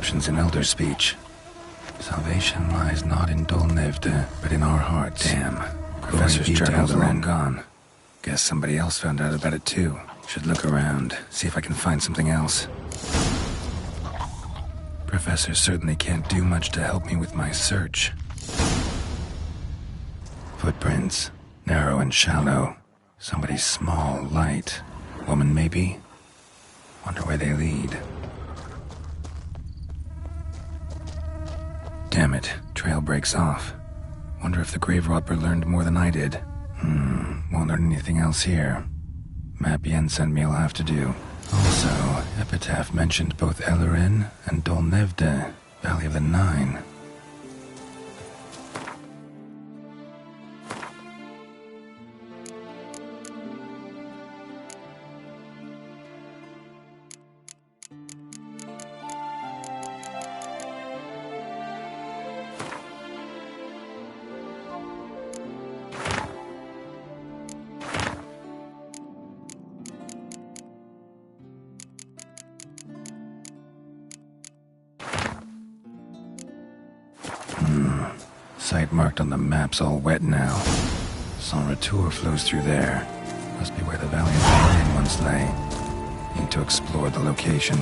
inscriptions in Elder speech. Salvation lies not in Dolnevde, but in our hearts. Damn. Professor's journal's long gone. Guess somebody else found out about it too. Should look around, see if I can find something else. Professor certainly can't do much to help me with my search. Footprints. Narrow and shallow. Somebody small, light. Woman, maybe? Wonder where they lead. Damn it, trail breaks off. Wonder if the grave robber learned more than I did. Won't learn anything else here. Map Yen sent me will have to do. Also, Epitaph mentioned both Ellerin and Dolnevde, Valley of the Nine. Site marked on the map's all wet now. Sans Retour flows through there. Must be where the Valley of the Nine once lay. Need to explore the location.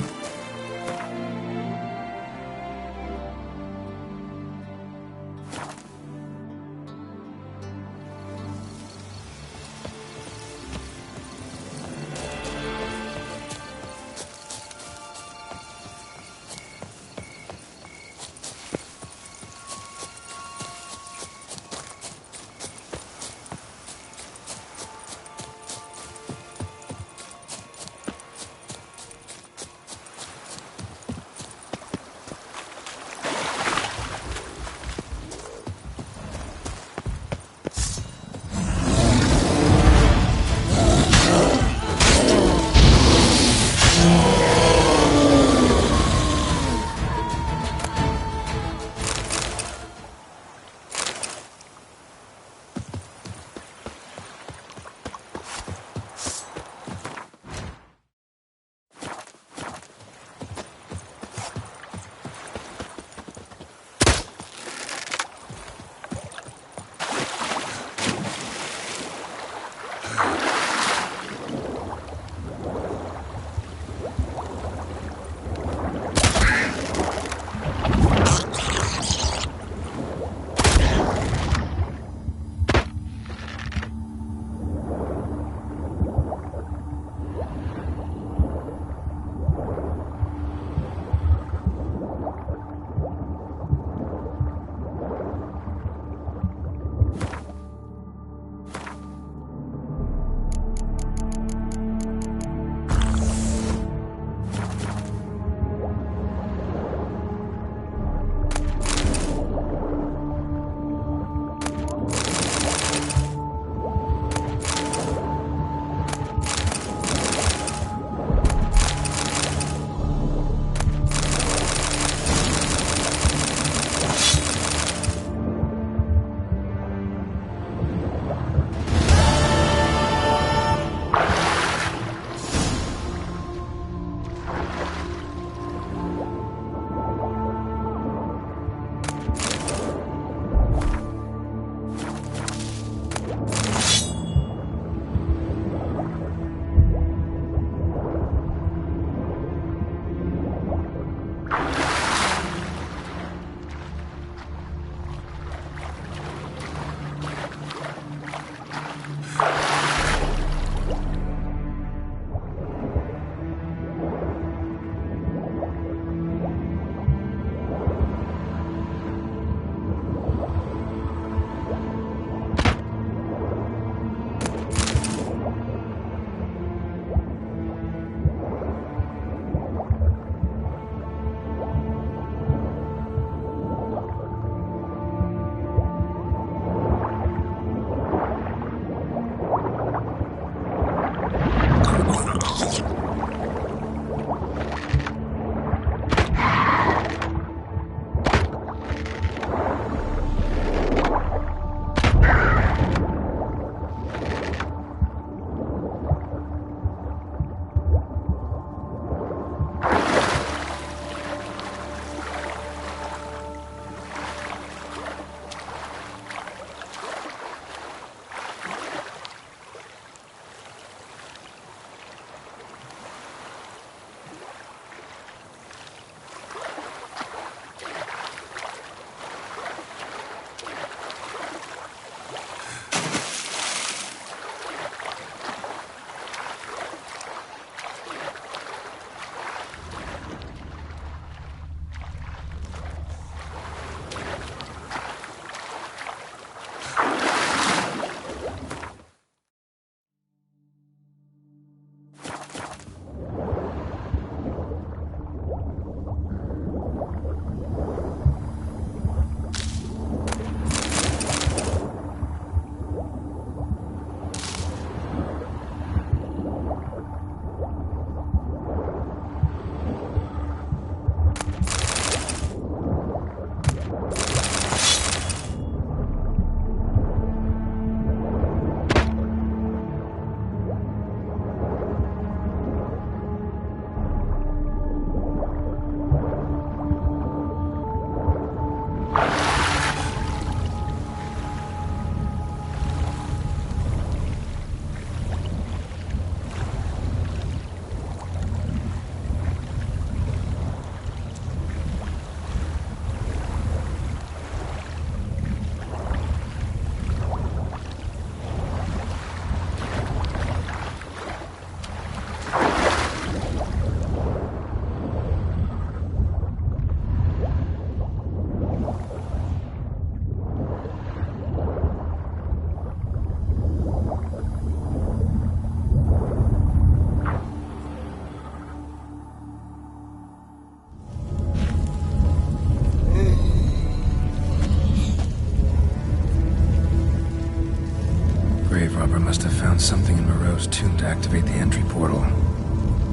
must have found something in Moreau's tomb to activate the entry portal.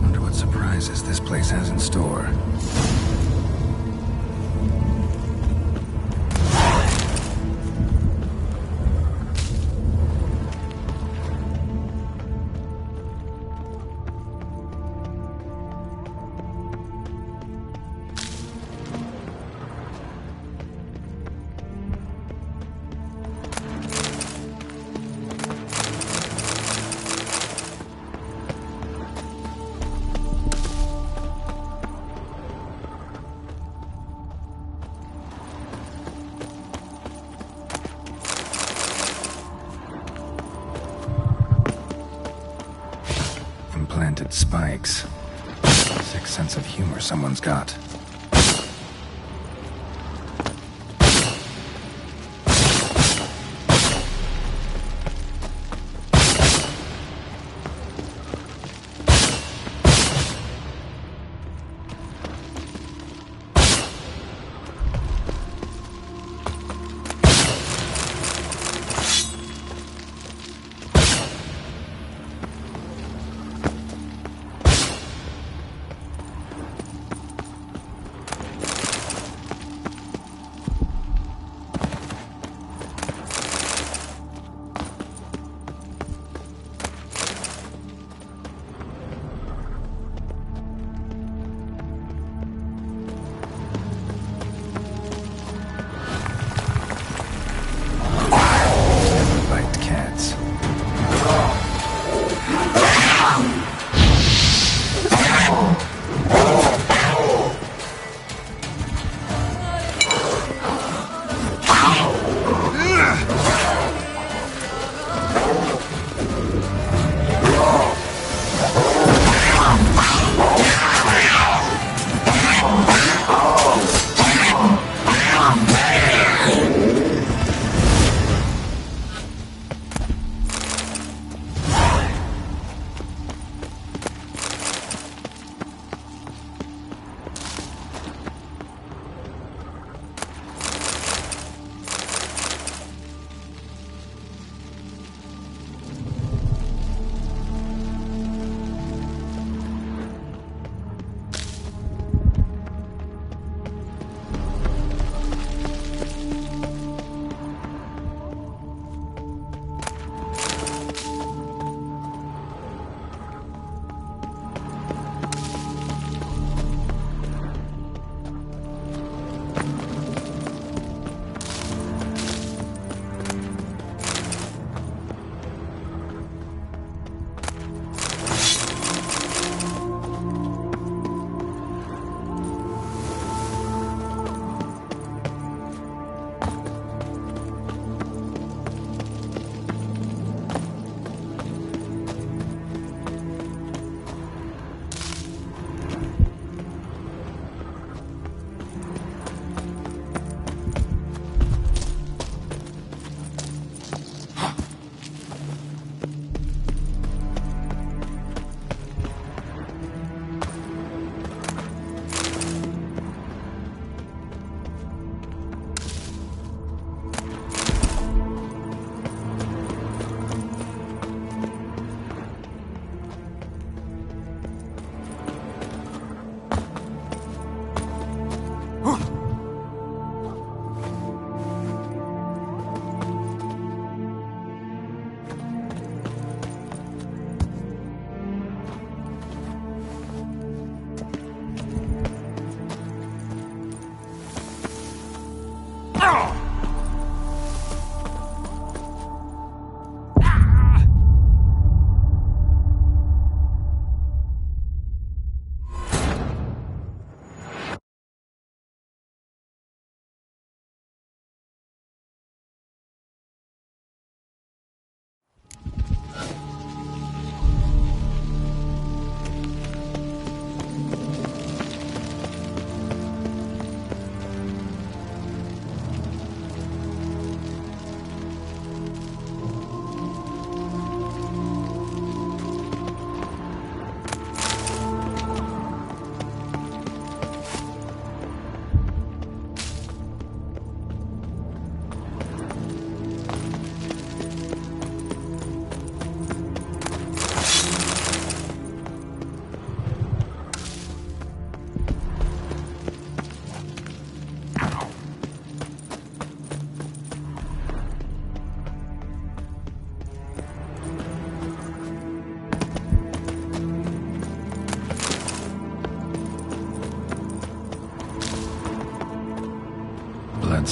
Wonder what surprises this place has in store. Implanted spikes. Sick sense of humor someone's got.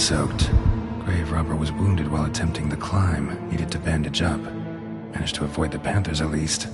blood-soaked. Grave robber was wounded while attempting the climb, needed to bandage up. Managed to avoid the Panthers at least.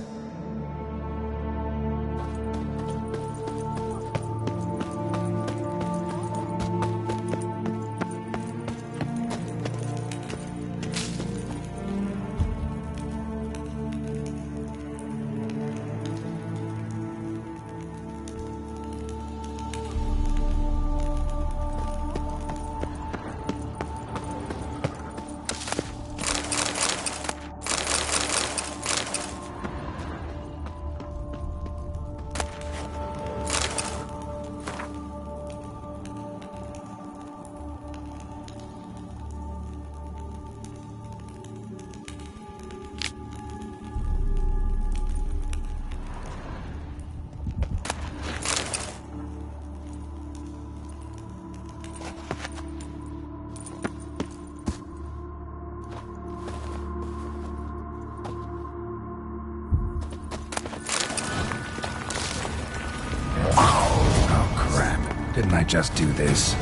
Didn't I just do this?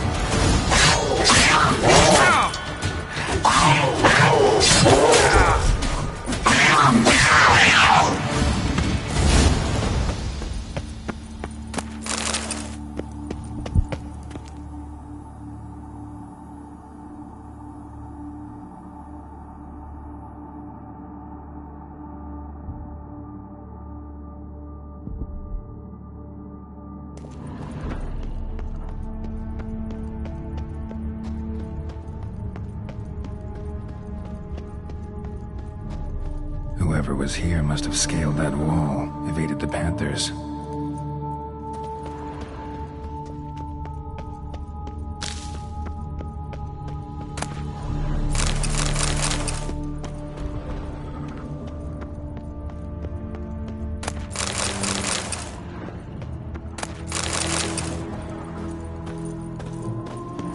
Whoever was here must have scaled that wall, evaded the Panthers.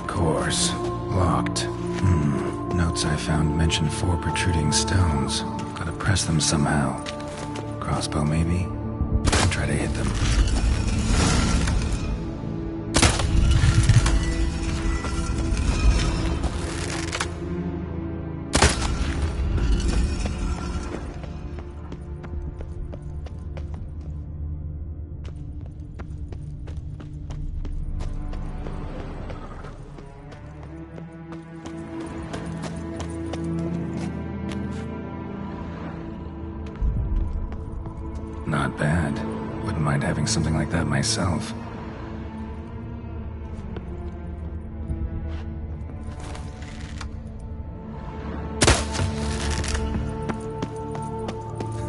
Course. Locked. Notes I found mention 4 protruding stones. Gotta press them somehow. Crossbow, maybe? I'll try to hit them. Not bad. Wouldn't mind having something like that myself.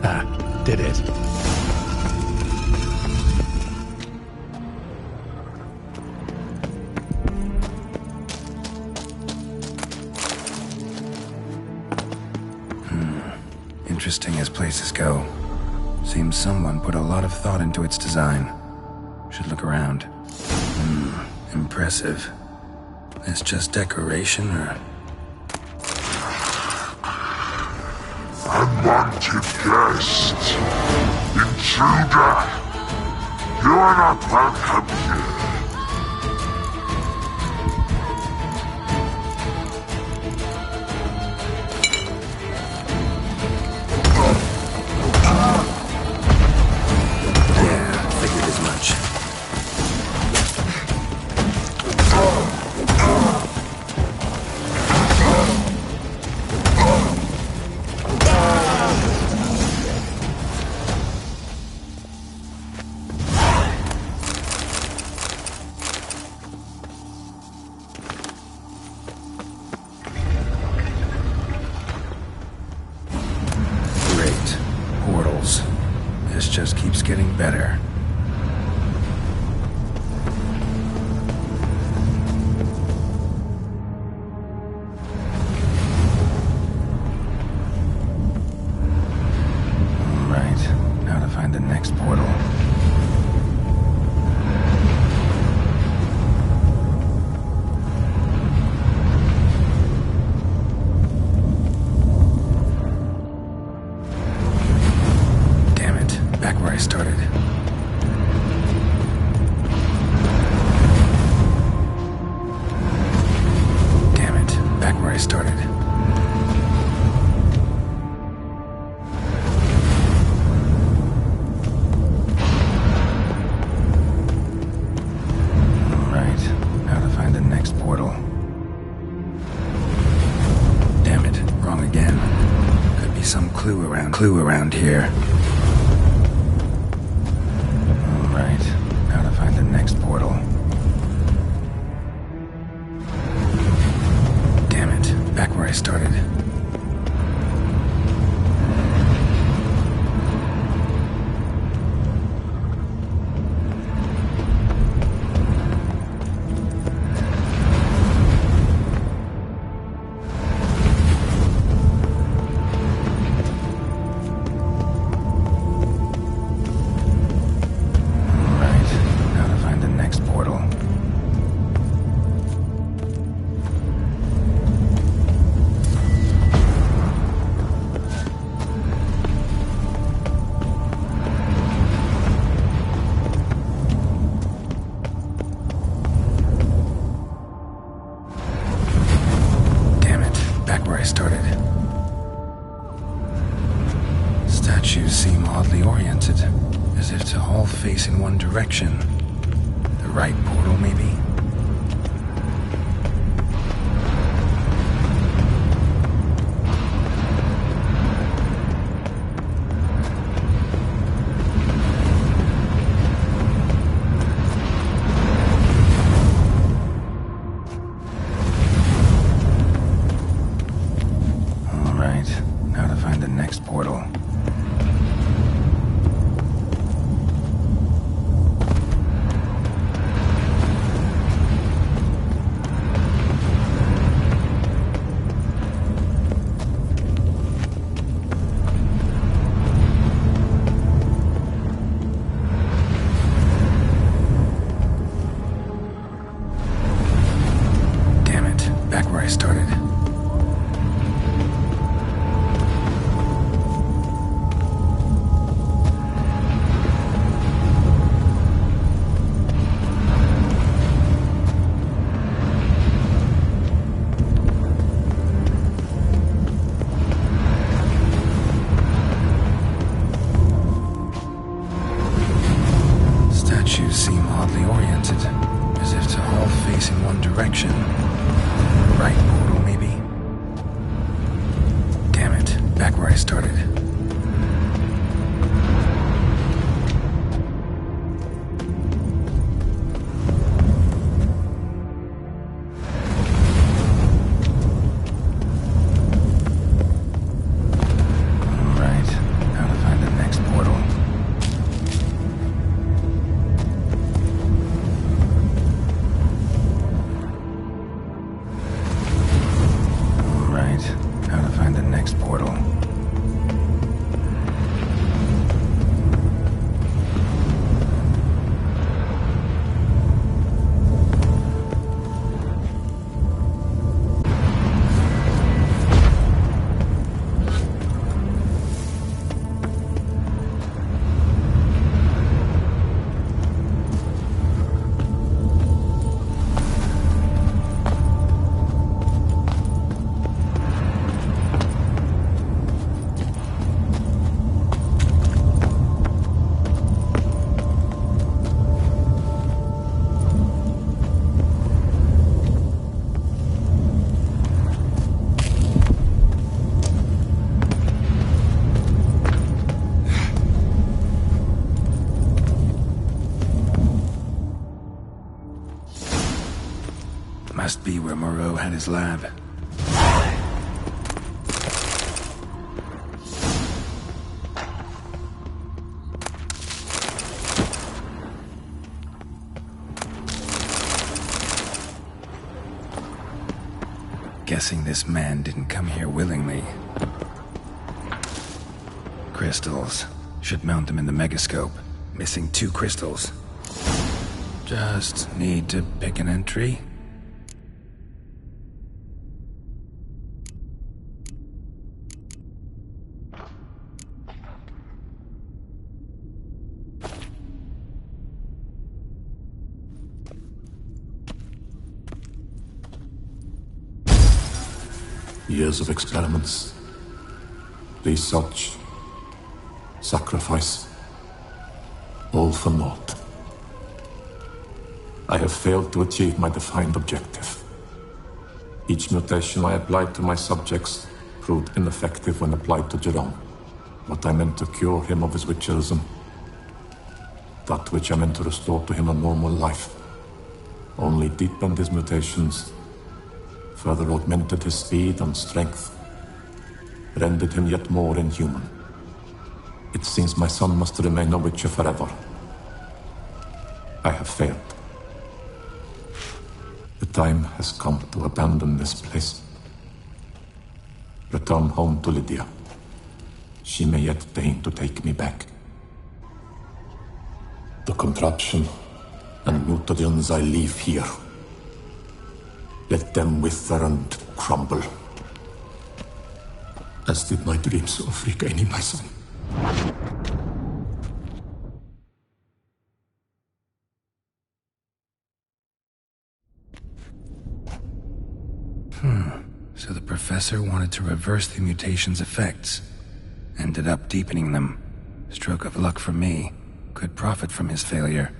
Ah, did it. Interesting as places go. Seems someone put a lot of thought into its design. Should look around. Impressive. Is just decoration, or... Unwanted guest! Intruder! You are not welcome here. Just keeps getting better. Right, now to find the next portal. Where I started. started. Alright, now to find the next portal. Damn it, wrong again. Could be some clue around here. Alright, now to find the next portal. Damn it, back where I started. Statues seem oddly oriented, as if to all face in one direction. The right portal, maybe? Alright, now to find the next portal. Back where I started. Statues seem oddly oriented, as if to all face in one direction. Right portal, maybe? Damn it, back where I started. Alright, now to find the next portal. Now to find the next portal. Must be where Moreau had his lab. Guessing this man didn't come here willingly. Crystals. Should mount them in the megascope. Missing 2 crystals. Just need to pick an entry. Years of experiments, research, sacrifice, all for naught. I have failed to achieve my defined objective. Each mutation I applied to my subjects proved ineffective when applied to Jerome. What I meant to cure him of his witcherism, that which I meant to restore to him a normal life, only deepened his mutations, further augmented his speed and strength, rendered him yet more inhuman. It seems my son must remain a witcher forever. I have failed. The time has come to abandon this place. Return home to Lydia. She may yet deign to take me back. The contraption and mutagens I leave here, let them wither and crumble, as did my dreams of regaining my son. So the professor wanted to reverse the mutation's effects. Ended up deepening them. Stroke of luck for me. Could profit from his failure.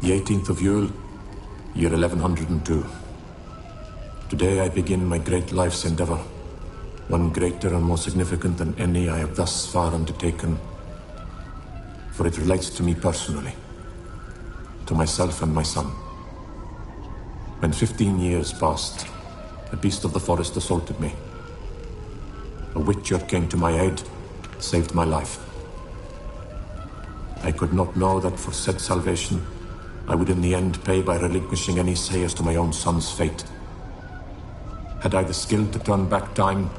The 18th of Yule, year 1102. Today I begin my great life's endeavor, one greater and more significant than any I have thus far undertaken, for it relates to me personally, to myself and my son. When 15 years passed, a beast of the forest assaulted me. A witcher came to my aid, saved my life. I could not know that for said salvation, I would in the end pay by relinquishing any say as to my own son's fate. Had I the skill to turn back time,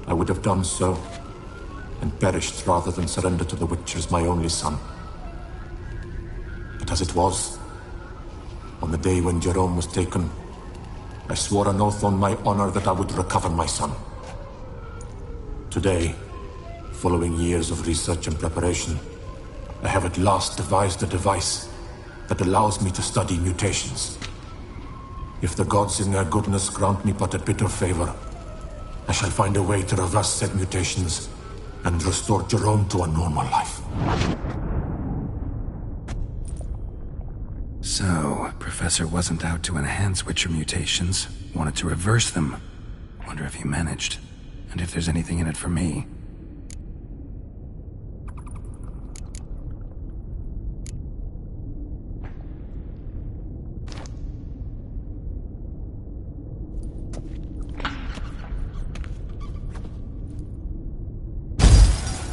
I would have done so, and perished rather than surrender to the Witchers my only son. But as it was, on the day when Jerome was taken, I swore an oath on my honor that I would recover my son. Today, following years of research and preparation, I have at last devised a device that allows me to study mutations. If the gods in their goodness grant me but a bitter favor, I shall find a way to reverse said mutations and restore Jerome to a normal life. So, Professor wasn't out to enhance Witcher mutations, wanted to reverse them. Wonder if he managed, and if there's anything in it for me.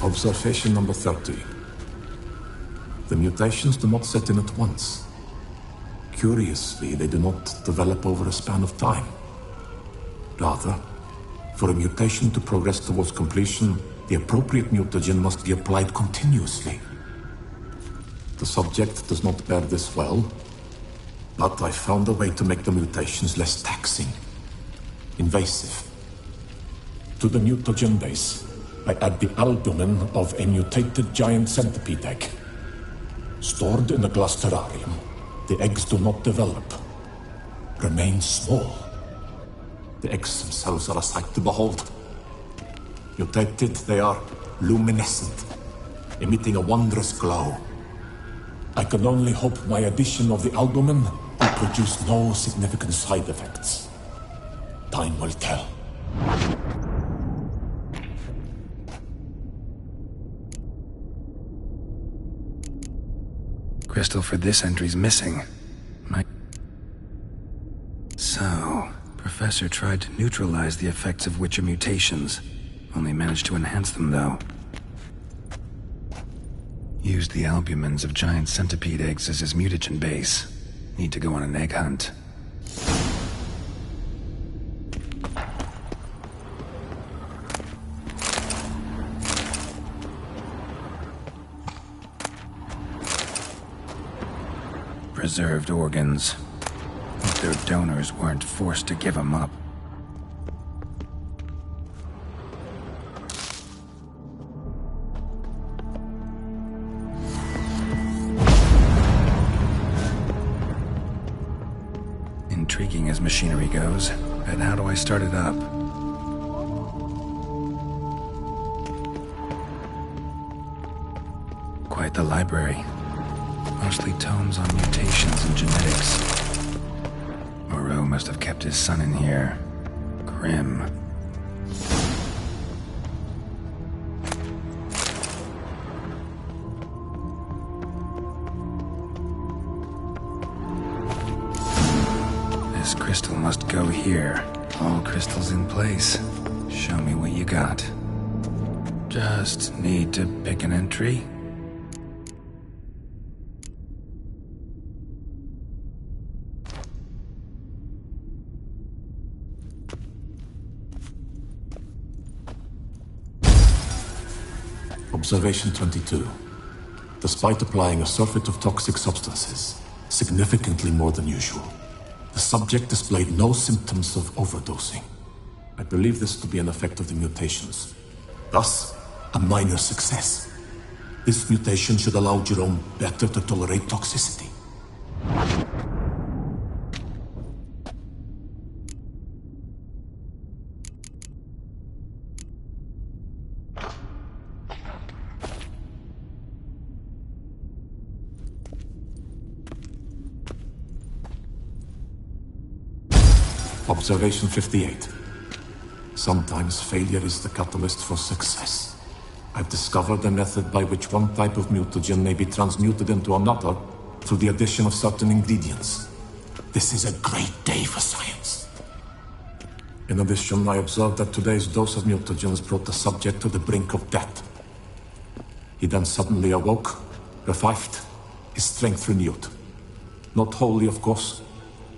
Observation number 30. The mutations do not set in at once. Curiously, they do not develop over a span of time. Rather, for a mutation to progress towards completion, the appropriate mutagen must be applied continuously. The subject does not bear this well, but I found a way to make the mutations less taxing, invasive. To the mutagen base, I add the albumin of a mutated giant centipede egg. Stored in a glass terrarium, the eggs do not develop, remain small. The eggs themselves are a sight to behold. Mutated, they are luminescent, emitting a wondrous glow. I can only hope my addition of the albumin will produce no significant side effects. Time will tell. Crystal for this entry's missing. So, Professor tried to neutralize the effects of Witcher mutations. Only managed to enhance them, though. Used the albumins of giant centipede eggs as his mutagen base. Need to go on an egg hunt. Preserved organs. Hope their donors weren't forced to give them up. Intriguing as machinery goes, but how do I start it up? Quite the library. Mostly tomes on mutations and genetics. Moreau must have kept his son in here. Grim. This crystal must go here. All crystals in place. Show me what you got. Just need to pick an entry. Observation 22. Despite applying a surfeit of toxic substances, significantly more than usual, the subject displayed no symptoms of overdosing. I believe this to be an effect of the mutations. Thus, a minor success. This mutation should allow Jerome better to tolerate toxicity. Observation 58. Sometimes failure is the catalyst for success. I've discovered a method by which one type of mutagen may be transmuted into another through the addition of certain ingredients. This is a great day for science. In addition, I observed that today's dose of mutagens brought the subject to the brink of death. He then suddenly awoke, revived, his strength renewed. Not wholly, of course,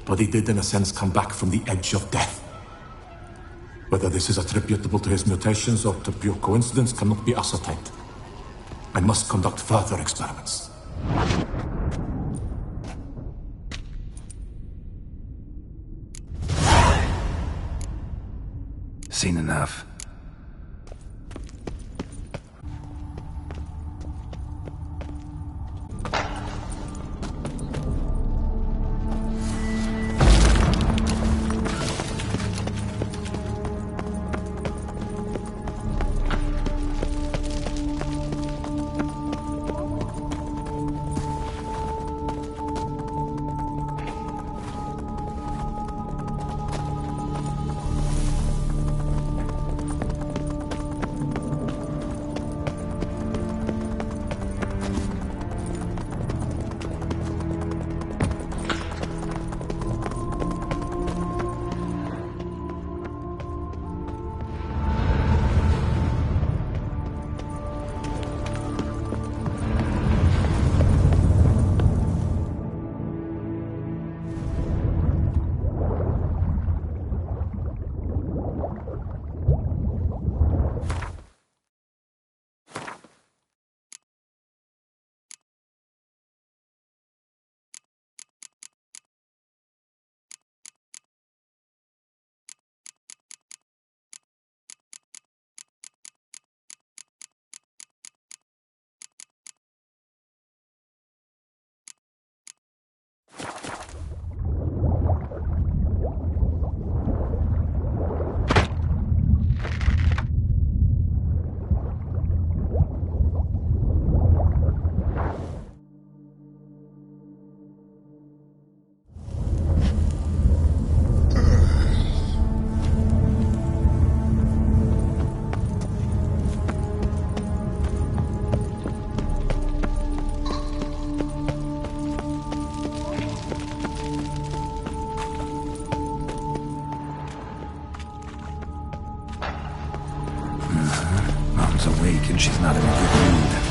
but he did in a sense come back from the edge of death. Whether this is attributable to his mutations or to pure coincidence cannot be ascertained. I must conduct further experiments. Seen enough. Awake and she's not in a good mood.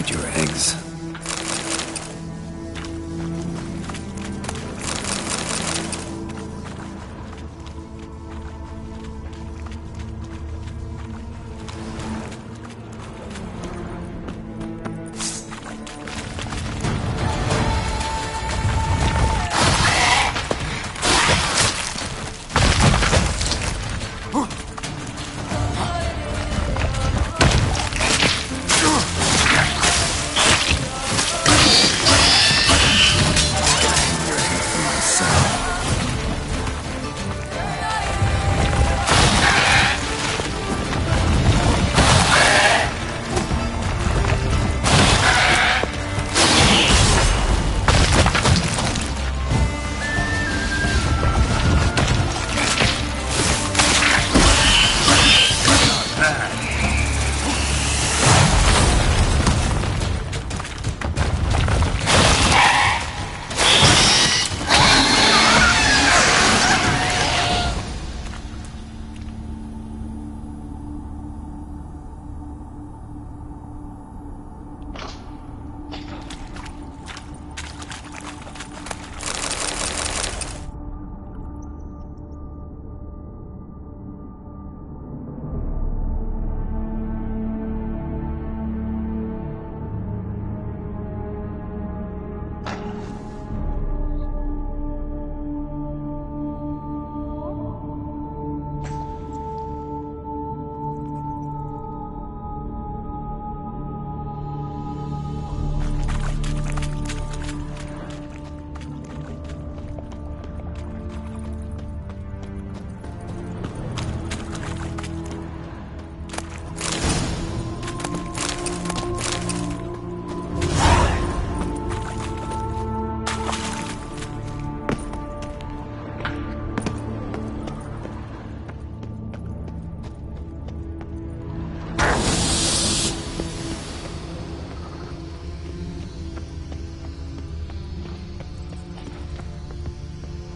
eat your eggs.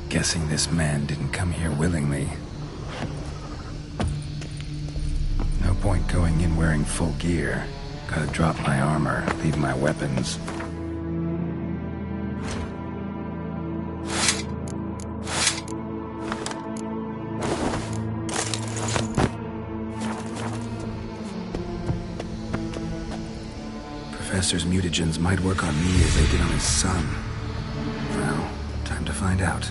Guessing this man didn't come here willingly. No point going in wearing full gear. Gotta drop my armor, leave my weapons. Professor's mutagens might work on me as they did on his son. Well, time to find out.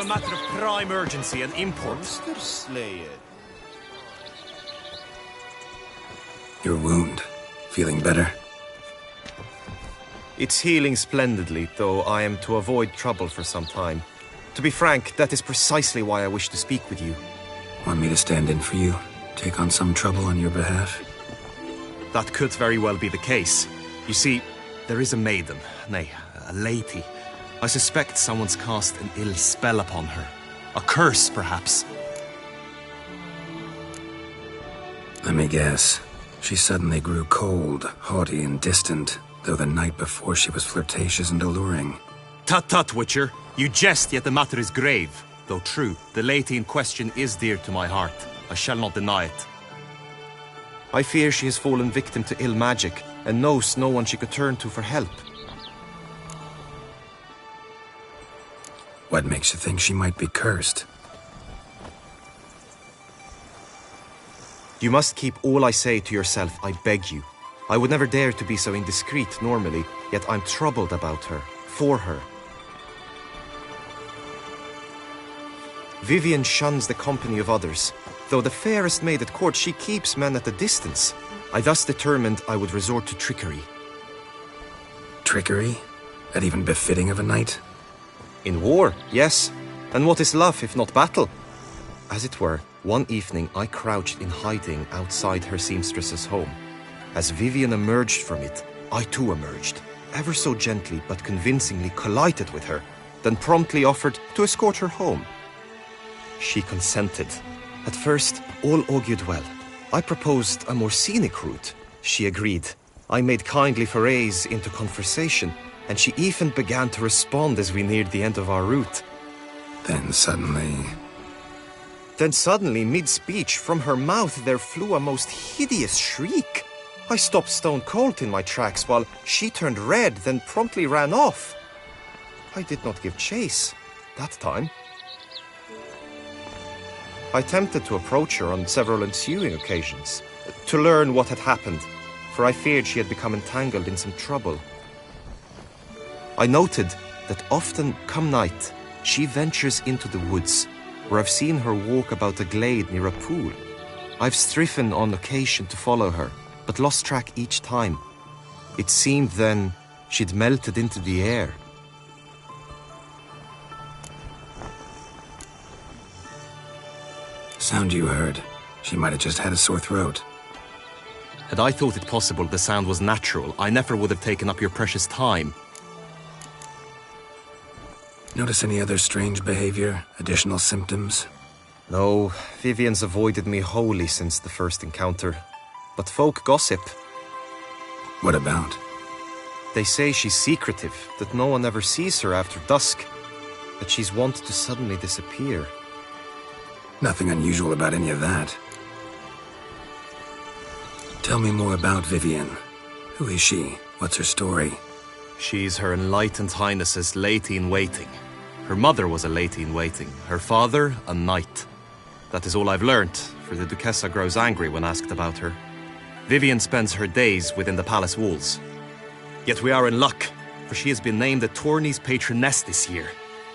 a matter of prime urgency and import. Monster Slayer. Your wound. Feeling better? It's healing splendidly, though I am to avoid trouble for some time. To be frank, that is precisely why I wish to speak with you. Want me to stand in for you? Take on some trouble on your behalf? That could very well be the case. You see, there is a maiden, nay, a lady. I suspect someone's cast an ill spell upon her. A curse, perhaps. Let me guess. She suddenly grew cold, haughty, and distant, though the night before she was flirtatious and alluring. Tut tut, Witcher. You jest, yet the matter is grave. Though true, the lady in question is dear to my heart. I shall not deny it. I fear she has fallen victim to ill magic, and knows no one she could turn to for help. What makes you think she might be cursed? You must keep all I say to yourself, I beg you. I would never dare to be so indiscreet normally, yet I'm troubled about her, for her. Vivian shuns the company of others. Though the fairest maid at court, she keeps men at a distance. I thus determined I would resort to trickery. Trickery? That even befitting of a knight? In war, yes. And what is love if not battle? As it were, one evening I crouched in hiding outside her seamstress's home. As Vivian emerged from it, I too emerged, ever so gently but convincingly collided with her, then promptly offered to escort her home. She consented. At first, all augured well. I proposed a more scenic route. She agreed. I made kindly forays into conversation, and she even began to respond as we neared the end of our route. Then suddenly, mid-speech, from her mouth there flew a most hideous shriek. I stopped stone cold in my tracks while she turned red, then promptly ran off. I did not give chase that time. I attempted to approach her on several ensuing occasions, to learn what had happened, for I feared she had become entangled in some trouble. I noted that often, come night, she ventures into the woods, where I've seen her walk about a glade near a pool. I've striven on occasion to follow her, but lost track each time. It seemed then she'd melted into the air. sound you heard. She might have just had a sore throat. Had I thought it possible the sound was natural, I never would have taken up your precious time. Notice any other strange behavior? Additional symptoms? No, Vivian's avoided me wholly since the first encounter. But folk gossip. What about? They say she's secretive, that no one ever sees her after dusk, that she's wont to suddenly disappear. Nothing unusual about any of that. Tell me more about Vivian. Who is she? What's her story? She's Her Enlightened Highness's lady-in-waiting. Her mother was a lady-in-waiting, her father a knight. That is all I've learnt, for the Duchessa grows angry when asked about her. Vivian spends her days within the palace walls. Yet we are in luck, for she has been named the tourney's patroness this year.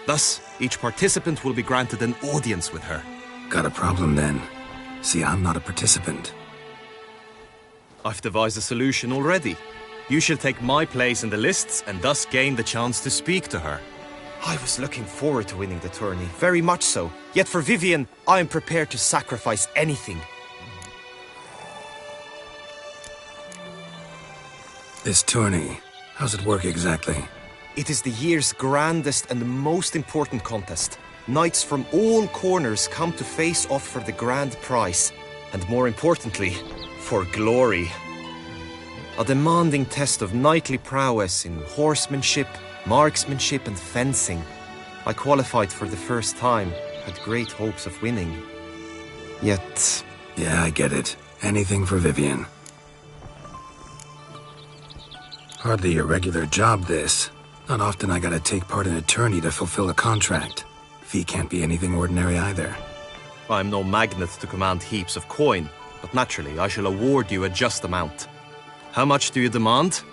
Thus, each participant will be granted an audience with her. Got a problem then. See, I'm not a participant. I've devised a solution already. You shall take my place in the lists and thus gain the chance to speak to her. I was looking forward to winning the tourney, very much so. Yet for Vivian, I am prepared to sacrifice anything. This tourney, how's it work exactly? It is the year's grandest and most important contest. Knights from all corners come to face off for the grand prize. And more importantly, for glory. A demanding test of knightly prowess in horsemanship, marksmanship and fencing. I qualified for the first time, had great hopes of winning. Yet... Yeah, I get it. Anything for Vivian. Hardly a regular job, this. Not often I gotta take part in a tourney to fulfill a contract. Fee can't be anything ordinary either. I'm no magnet to command heaps of coin, but naturally I shall award you a just amount. How much do you demand?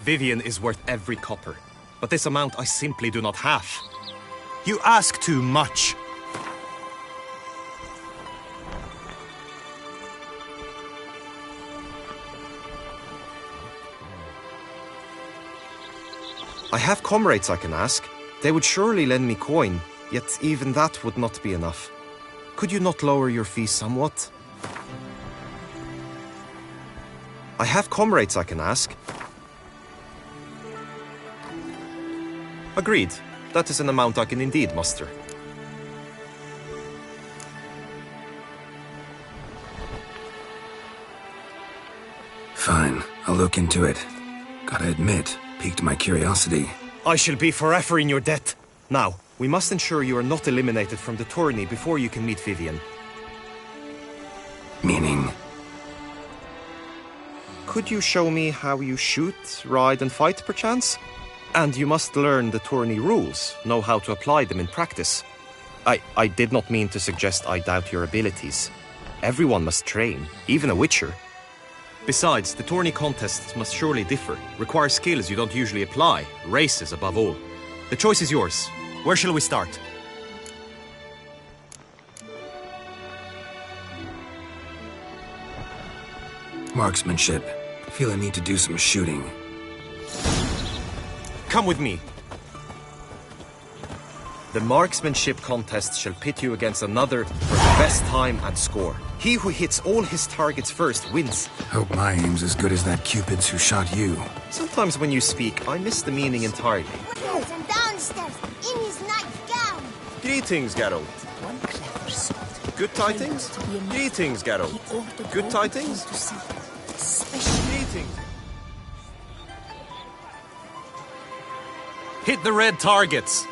Vivian is worth every copper. But this amount I simply do not have. You ask too much. I have comrades I can ask. They would surely lend me coin, yet even that would not be enough. Could you not lower your fees somewhat? I have comrades I can ask. Agreed. That is an amount I can indeed muster. Fine, I'll look into it. Gotta admit, piqued my curiosity. I shall be forever in your debt. Now, we must ensure you are not eliminated from the tourney before you can meet Vivian. Meaning? Could you show me how you shoot, ride and fight, perchance? And you must learn the tourney rules, know how to apply them in practice. I did not mean to suggest I doubt your abilities. Everyone must train, even a witcher. Besides, the tourney contests must surely differ, require skills you don't usually apply, races above all. The choice is yours. Where shall we start? Marksmanship. Feel I need to do some shooting. Come with me. The marksmanship contest shall pit you against another for the best time and score. He who hits all his targets first wins. Hope my aim's as good as that Cupid's who shot you. Sometimes when you speak, I miss the meaning entirely. Yes, and downstairs, in his nightgown. Greetings, Geralt. One clever sort. Good tidings? Greetings, Geralt. Good tidings? Greetings. Hit the red targets.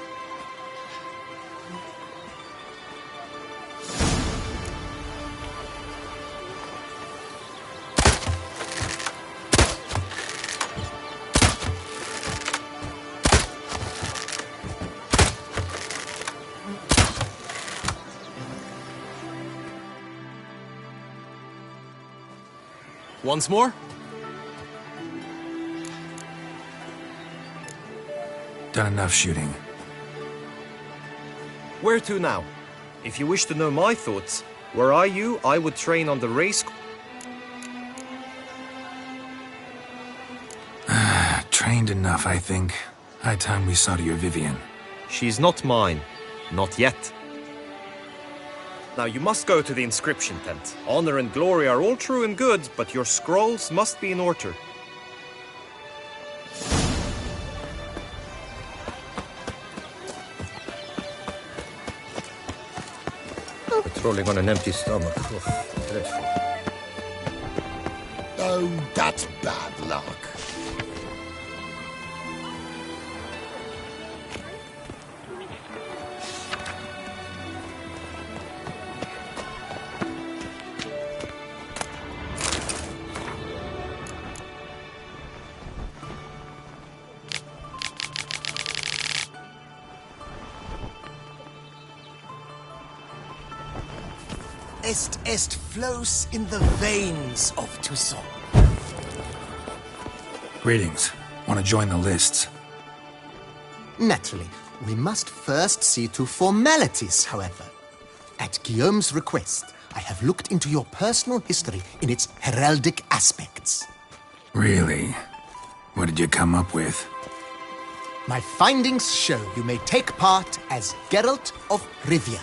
Once more? Done enough shooting. Where to now? If you wish to know my thoughts, were I you, I would train on the race... Trained enough, I think. High time we saw to your Vivian. She's not mine. Not yet. Now you must go to the inscription tent. Honor and glory are all true and good, but your scrolls must be in order. Patrolling on an empty stomach. Oh, dreadful. Oh, that's bad luck. Est flows in the veins of Toussaint. Greetings. Want to join the lists? Naturally, we must first see to formalities, however. At Guillaume's request, I have looked into your personal history in its heraldic aspects. Really? What did you come up with? My findings show you may take part as Geralt of Rivia,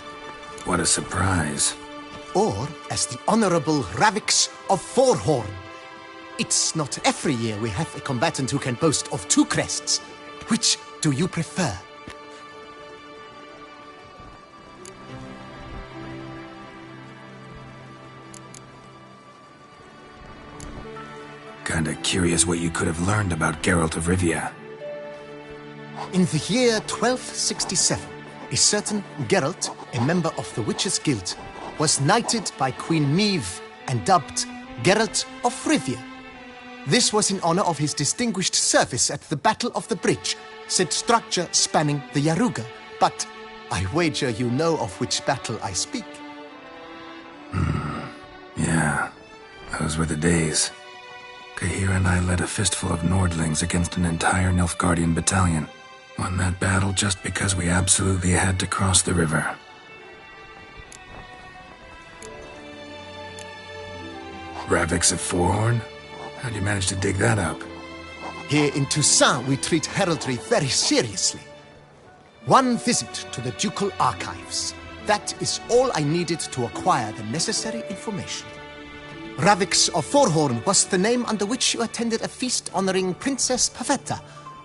What a surprise. or as the Honorable Ravix of Forhorn. It's not every year we have a combatant who can boast of 2 crests. Which do you prefer? Kinda curious what you could have learned about Geralt of Rivia. In the year 1267, a certain Geralt, a member of the Witches' Guild, was knighted by Queen Meve and dubbed Geralt of Rivia. This was in honor of his distinguished service at the Battle of the Bridge, said structure spanning the Yaruga. But I wager you know of which battle I speak. Yeah, those were the days. Kahir and I led a fistful of Nordlings against an entire Nilfgaardian battalion. Won that battle just because we absolutely had to cross the river. Ravix of Fourhorn? How'd you manage to dig that up? Here in Toussaint, we treat heraldry very seriously. One visit to the ducal archives. That is all I needed to acquire the necessary information. Ravix of Fourhorn was the name under which you attended a feast honoring Princess Pavetta,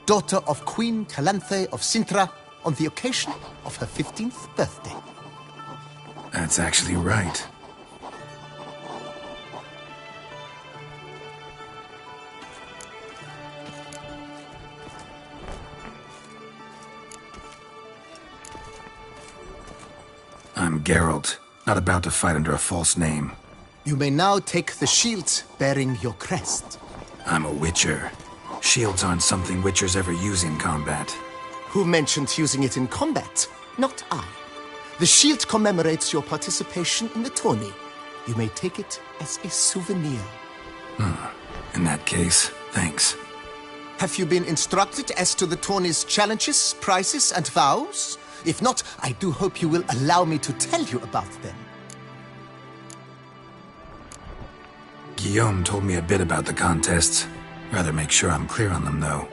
daughter of Queen Calanthe of Sintra, on the occasion of her 15th birthday. That's actually right. I'm Geralt, not about to fight under a false name. You may now take the shield bearing your crest. I'm a Witcher. Shields aren't something Witchers ever use in combat. Who mentioned using it in combat? Not I. The shield commemorates your participation in the tourney. You may take it as a souvenir. In that case, thanks. Have you been instructed as to the tourney's challenges, prizes, and vows? If not, I do hope you will allow me to tell you about them. Guillaume told me a bit about the contests. Rather make sure I'm clear on them, though.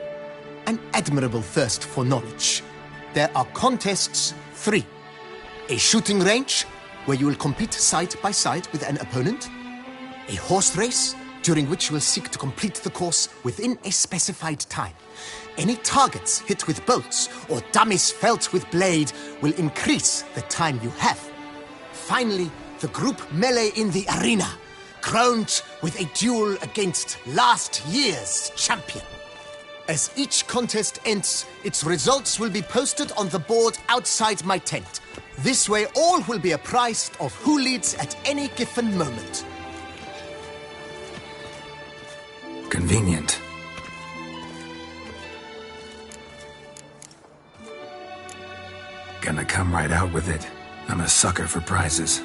An admirable thirst for knowledge. There are contests 3. A shooting range, where you will compete side by side with an opponent. A horse race, during which you will seek to complete the course within a specified time. Any targets hit with bolts or dummies felt with blade will increase the time you have. Finally, the group melee in the arena, crowned with a duel against last year's champion. As each contest ends, its results will be posted on the board outside my tent. This way, all will be apprised of who leads at any given moment. Convenient. Gonna come right out with it. I'm a sucker for prizes.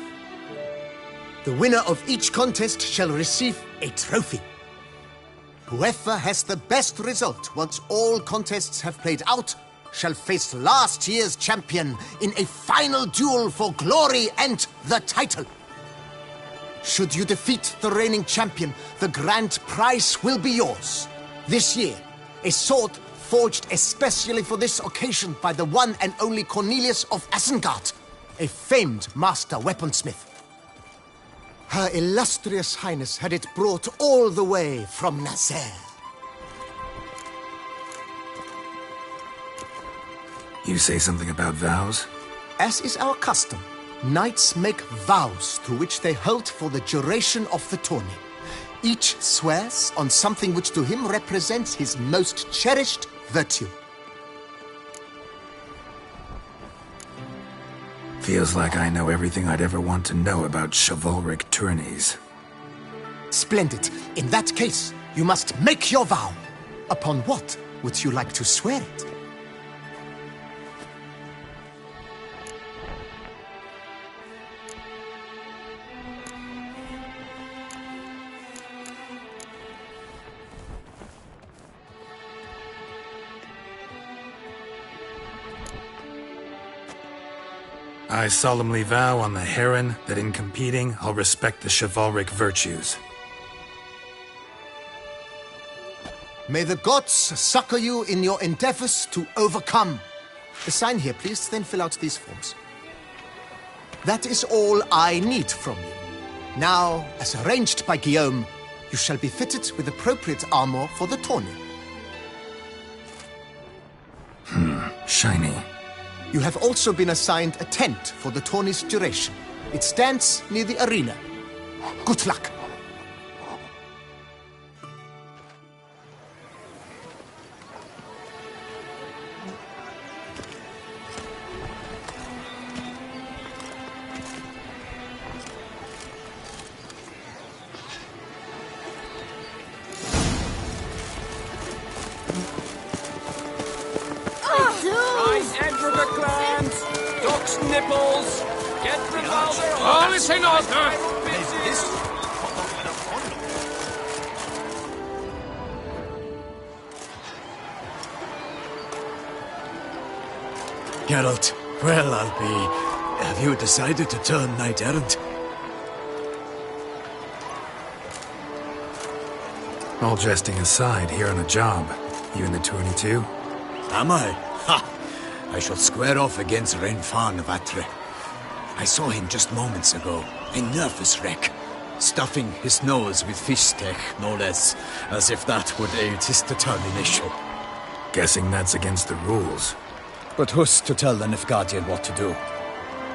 The winner of each contest shall receive a trophy. Whoever has the best result once all contests have played out shall face last year's champion in a final duel for glory and the title. Should you defeat the reigning champion, the grand prize will be yours. This year, a sword forged especially for this occasion by the one and only Cornelius of Asengard, a famed master weaponsmith. Her illustrious highness had it brought all the way from Nazaire. You say something about vows? As is our custom, knights make vows to which they hold for the duration of the tourney. Each swears on something which to him represents his most cherished virtue. Feels like I know everything I'd ever want to know about chivalric tourneys. Splendid. In that case, you must make your vow. Upon what would you like to swear it? I solemnly vow on the Heron that in competing, I'll respect the chivalric virtues. May the gods succor you in your endeavors to overcome. Sign here, please, then fill out these forms. That is all I need from you. Now, as arranged by Guillaume, you shall be fitted with appropriate armor for the tourney. Shiny. You have also been assigned a tent for the tourney's duration. It stands near the arena. Good luck. Nipples! Get the Valder! All is in order! Geralt. Well, I'll be... Have you decided to turn knight-errant? All jesting aside, here on a job. You in the 22? Am I? Ha! I shall square off against Renfan of Atre. I saw him just moments ago. A nervous wreck. Stuffing his nose with fish steak, no less. As if that would aid his determination. Guessing that's against the rules. But who's to tell the Nilfgaardian what to do?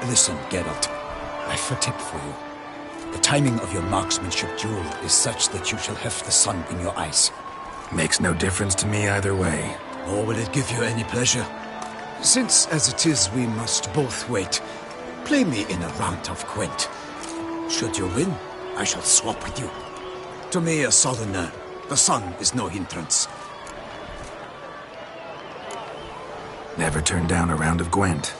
Listen, Geralt. I've a tip for you. The timing of your marksmanship duel is such that you shall have the sun in your eyes. Makes no difference to me either way. Nor will it give you any pleasure. Since, as it is, we must both wait, play me in a round of Gwent. Should you win, I shall swap with you. To me, a southerner, the sun is no hindrance. Never turn down a round of Gwent.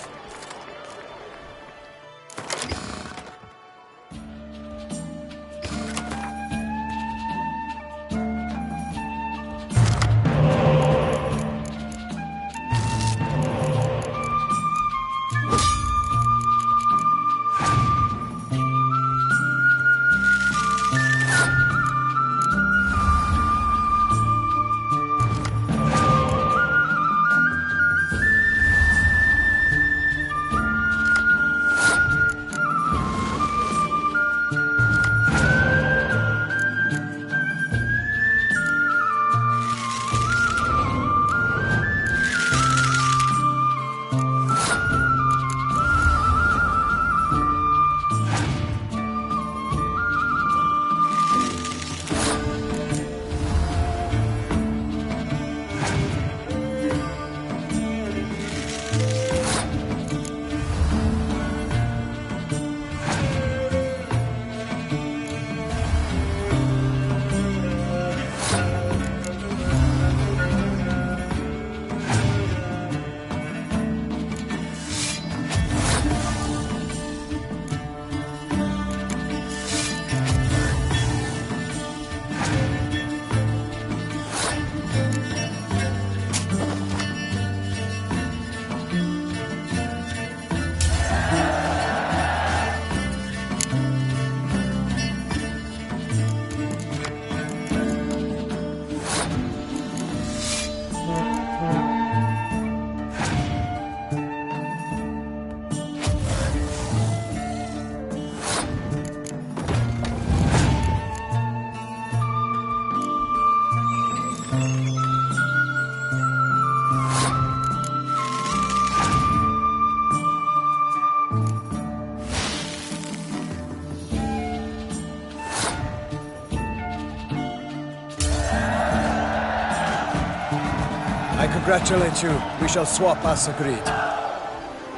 I congratulate you. We shall swap as agreed.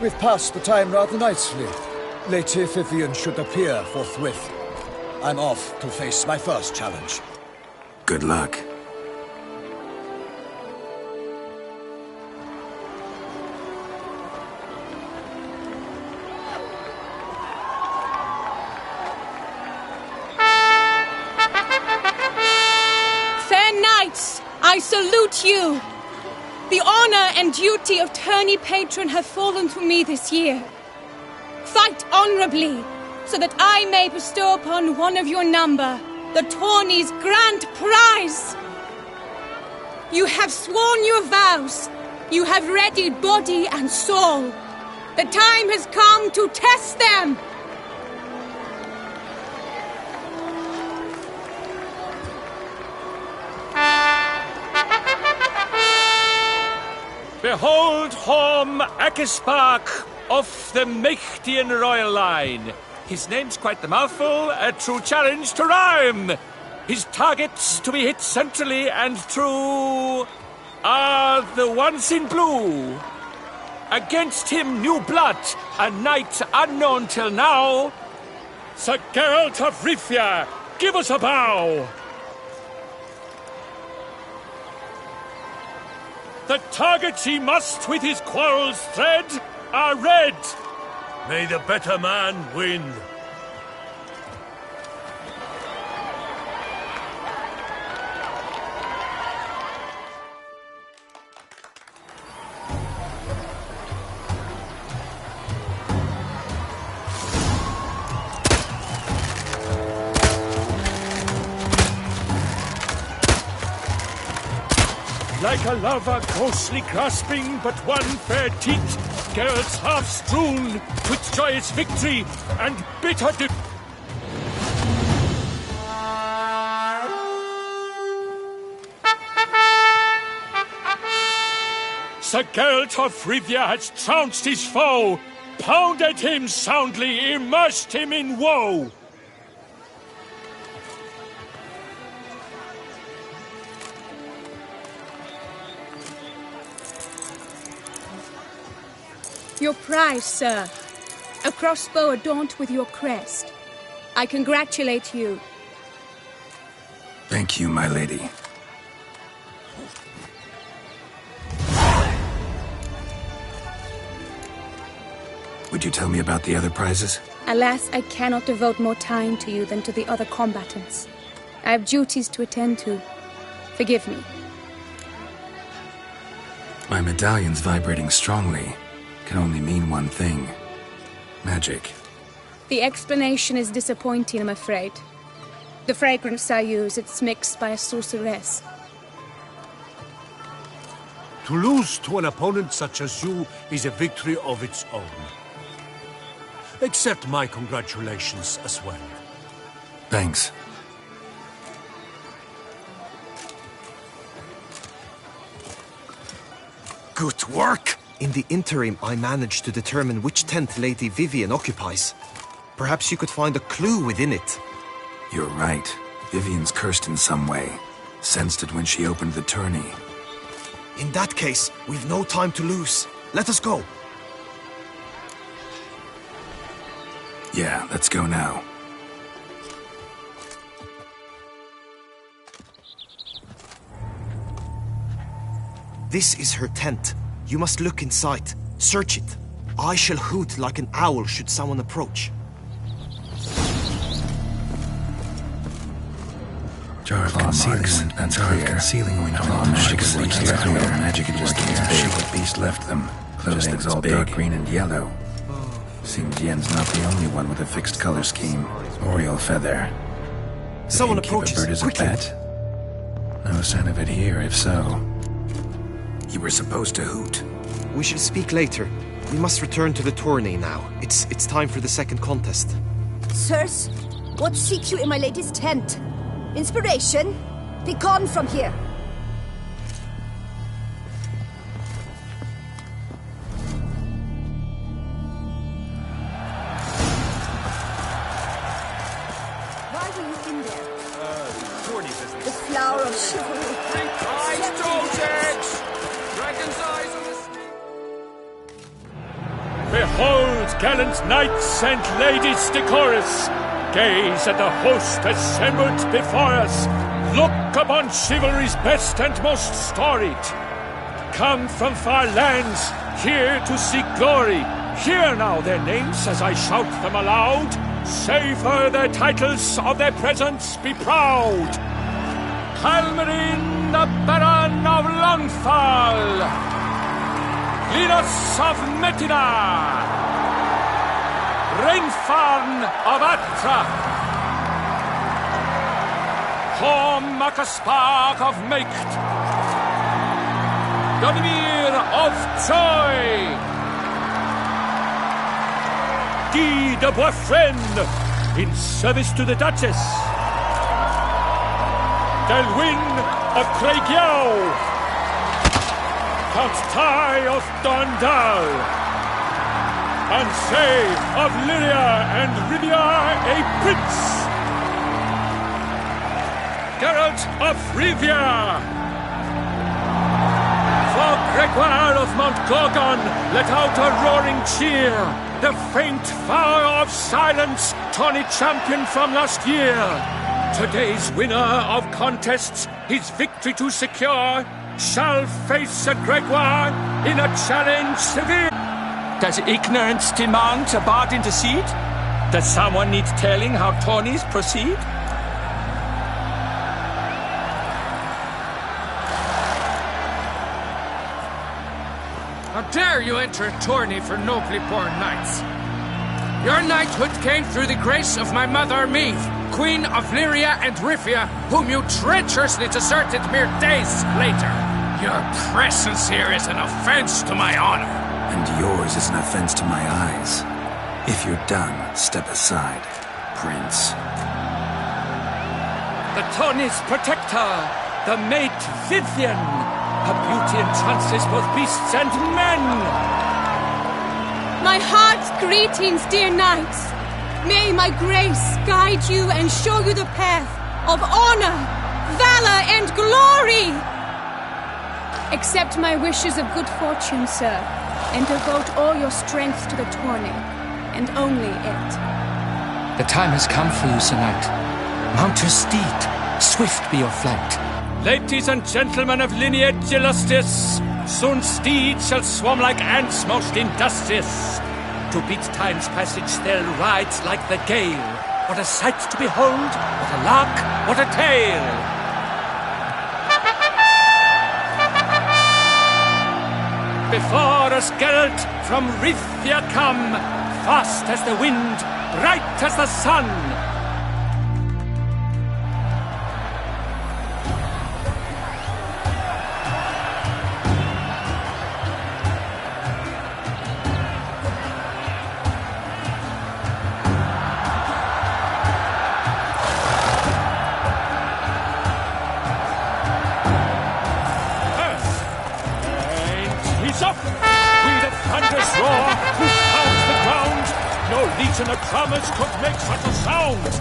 We've passed the time rather nicely. Lady Vivian should appear forthwith. I'm off to face my first challenge. Good luck. Fair knights, I salute you. The honor and duty of tourney patron have fallen to me this year. Fight honorably, so that I may bestow upon one of your number the tourney's grand prize. You have sworn your vows. You have readied body and soul. The time has come to test them. Behold Horm Akispark of the Mächtigen Royal Line. His name's quite the mouthful, a true challenge to rhyme. His targets to be hit centrally and true are the ones in blue. Against him new blood, a knight unknown till now. Sir Geralt of Rivia, give us a bow. The targets he must with his quarrels thread are red. May the better man win. Like a lover ghostly grasping but one fair teat, Geralt's half strewn with joyous victory and bitter Sir Geralt of Rivia has trounced his foe, pounded him soundly, immersed him in woe. Your prize, sir. A crossbow adorned with your crest. I congratulate you. Thank you, my lady. Would you tell me about the other prizes? Alas, I cannot devote more time to you than to the other combatants. I have duties to attend to. Forgive me. My medallion's vibrating strongly. Can only mean one thing. Magic. The explanation is disappointing, I'm afraid. The fragrance I use, it's mixed by a sorceress. To lose to an opponent such as you is a victory of its own. Accept my congratulations as well. Thanks. Good work! In the interim, I managed to determine which tent Lady Vivian occupies. Perhaps you could find a clue within it. You're right. Vivian's cursed in some way. Sensed it when she opened the tourney. In that case, we've no time to lose. Let us go. Yeah, let's go now. This is her tent. You must look inside. Search it. I shall hoot like an owl should someone approach. Jar of concealing. That's clear. Concealing went on. Magic just big. The beast left them. Clothing's all dark green and yellow. Seems Yen's not the only one with a fixed color scheme. Oriole feather. Someone approaches. Bird as a pet? No sign of it here, if so. You were supposed to hoot. We shall speak later. We must return to the tourney now. It's time for the second contest. Sirs, what seek you in my lady's tent? Inspiration? Be gone from here. Why were you in there? Tourney business. The flower of chivalry. Eyes, toad's eggs! Dragon's eyes on the Behold, gallant knights and ladies decorous! Gaze at the host assembled before us! Look upon chivalry's best and most storied! Come from far lands, here to seek glory! Hear now their names as I shout them aloud! Savor their titles, of their presence be proud! Halmarin, the Baron of Longfall! Linus of Metina! Reinfarn of Atra! Horm Akaspar of Meicht! Donimir of Troy! Guy de Boisfriend, in service to the Duchess! Delwyn of Craigiau! Count Tai of Dondal! And say of Lyria and Rivia a prince! Geralt of Rivia! For Gregoire of Mount Gorgon, let out a roaring cheer! The faint fire of silence, tourney champion from last year! Today's winner of contests, his victory to secure, shall face Sir Gregoire in a challenge severe. Does ignorance demand a bard intercede? Does someone need telling how tourneys proceed? How dare you enter a tourney for nobly born knights? Your knighthood came through the grace of my mother Meve, Queen of Lyria and Rivia, whom you treacherously deserted mere days later. Your presence here is an offense to my honor. And yours is an offense to my eyes. If you're done, step aside, Prince. The Tawny's protector, the mate Vivian. Her beauty entrances both beasts and men. My heart's greetings, dear knights. May my grace guide you and show you the path of honor, valor, and glory. Accept my wishes of good fortune, sir, and devote all your strength to the tourney, and only it. The time has come for you, Sir Knight. Mount your steed. Swift be your flight. Ladies and gentlemen of lineage illustrious, soon steeds shall swarm like ants most industrious. To beat time's passage they'll ride like the gale. What a sight to behold, what a lark, what a tale! Before us Geralt from Rithia come, fast as the wind, bright as the sun. And the drummers could make such a sound.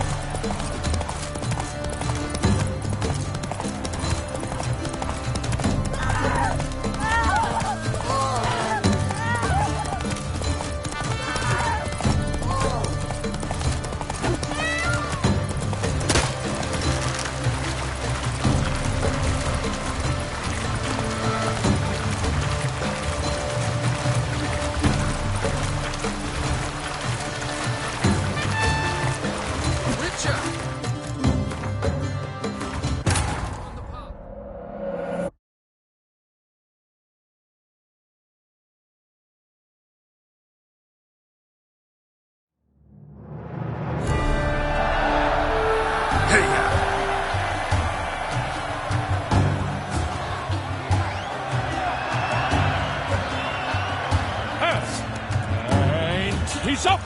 He's up!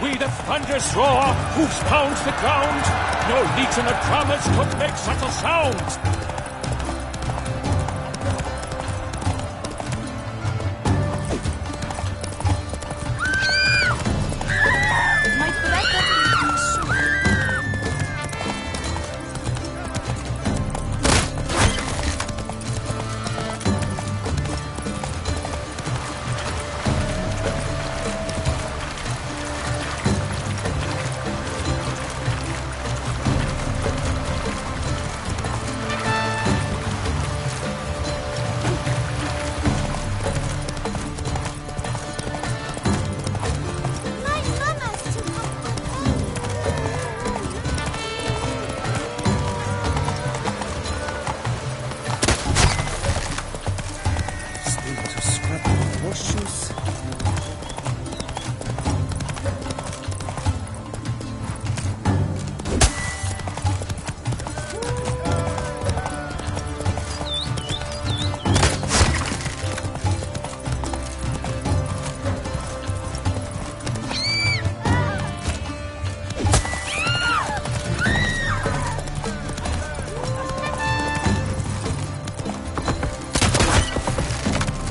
We the thunderous roar, hoofs pound the ground. No legion of drummers could make such a sound.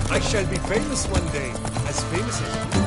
I shall be famous one day, as famous as you.